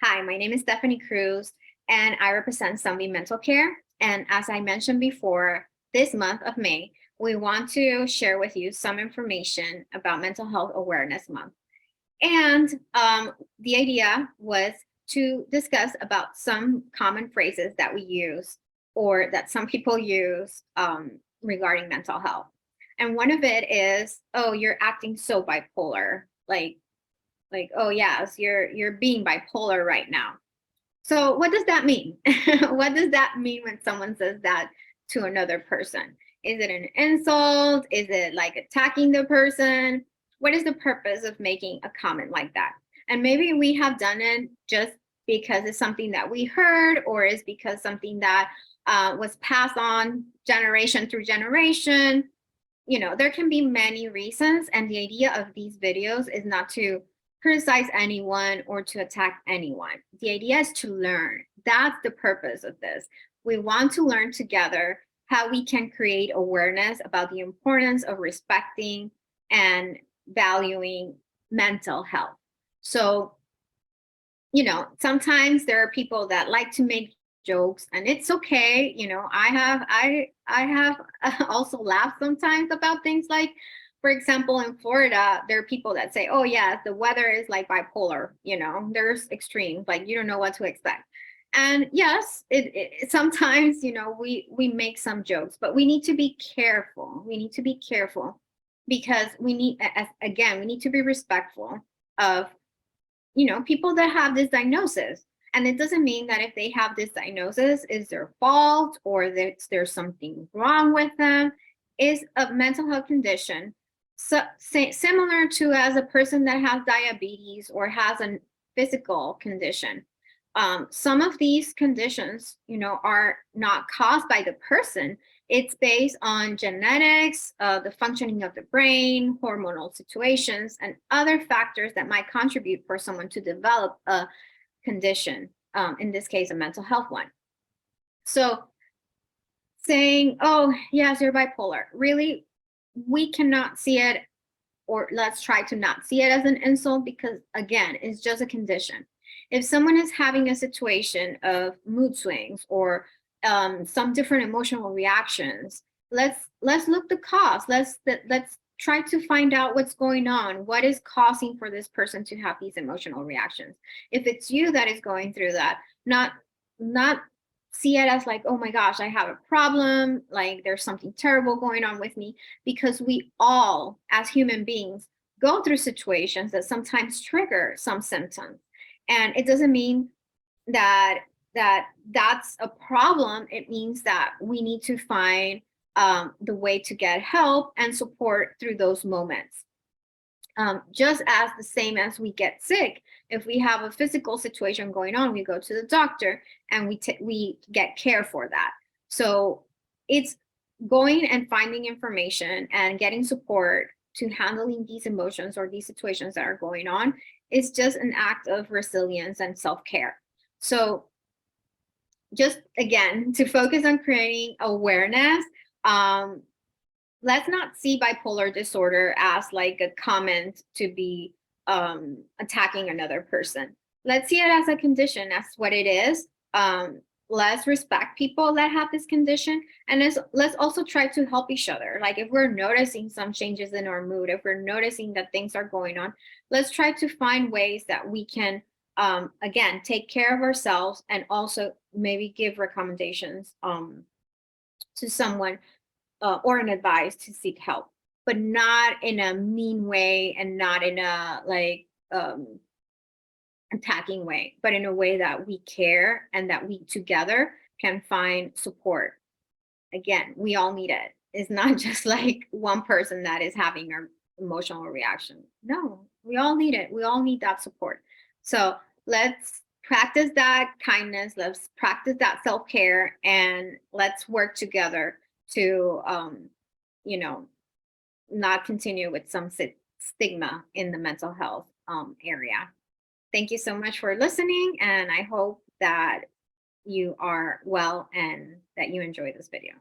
Hi, my name is Stephanie Cruz, and I represent Sunbeam Mental Care. And as I mentioned before, this month of May, we want to share with you some information about Mental Health Awareness Month. And the idea was to discuss about some common phrases that we use or that some people use regarding mental health. And one of it is, oh, you're acting so bipolar. Like, oh yes, you're being bipolar right now. So what does that mean? What does that mean when someone says that to another person? Is it an insult? Is it like attacking the person? What is the purpose of making a comment like that? And maybe we have done it just because it's something that we heard, or is because something that was passed on generation through generation. There can be many reasons, and the idea of these videos is not to criticize anyone or to attack anyone. The idea is to learn. That's the purpose of this. We want to learn together how we can create awareness about the importance of respecting and valuing mental health. So, sometimes there are people that like to make jokes, and it's okay. I have also laughed sometimes about things like, for example, in Florida, there are people that say, oh yeah, the weather is like bipolar, there's extremes, like you don't know what to expect. And yes, it sometimes, we make some jokes, but we need to be careful. We need to be careful because we need to be respectful of people that have this diagnosis. And it doesn't mean that if they have this diagnosis is their fault or that there's something wrong with them. Is a mental health condition. So similar to as a person that has diabetes or has a physical condition. Some of these conditions, are not caused by the person. It's based on genetics, the functioning of the brain, hormonal situations, and other factors that might contribute for someone to develop a condition, in this case, a mental health one. So saying, oh, yes, you're bipolar, really, we cannot see it, or let's try to not see it as an insult, because again, it's just a condition. If someone is having a situation of mood swings or some different emotional reactions, let's look the cause. Let's try to find out what's going on. What is causing for this person to have these emotional reactions? If it's you that is going through that, not see it as like, oh my gosh, I have a problem, like there's something terrible going on with me, because we all, as human beings, go through situations that sometimes trigger some symptoms. And it doesn't mean that that's a problem. It means that we need to find the way to get help and support through those moments. Just as the same as we get sick, if we have a physical situation going on, we go to the doctor and we get care for that. So it's going and finding information and getting support to handling these emotions or these situations that are going on is just an act of resilience and self-care. So just again, to focus on creating awareness, let's not see bipolar disorder as like a comment to be attacking another person. Let's see it as a condition, as what it is. Let's respect people that have this condition, and let's also try to help each other. Like if we're noticing some changes in our mood, if we're noticing that things are going on, let's try to find ways that we can again take care of ourselves, and also maybe give recommendations to someone or an advice to seek help, but not in a mean way and not in a like attacking way, but in a way that we care and that we together can find support. Again, we all need it. It's not just like one person that is having an emotional reaction. No, we all need it. We all need that support. So let's practice that kindness. Let's practice that self-care, and let's work together to, not continue with some stigma in the mental health area. Thank you so much for listening, and I hope that you are well and that you enjoy this video.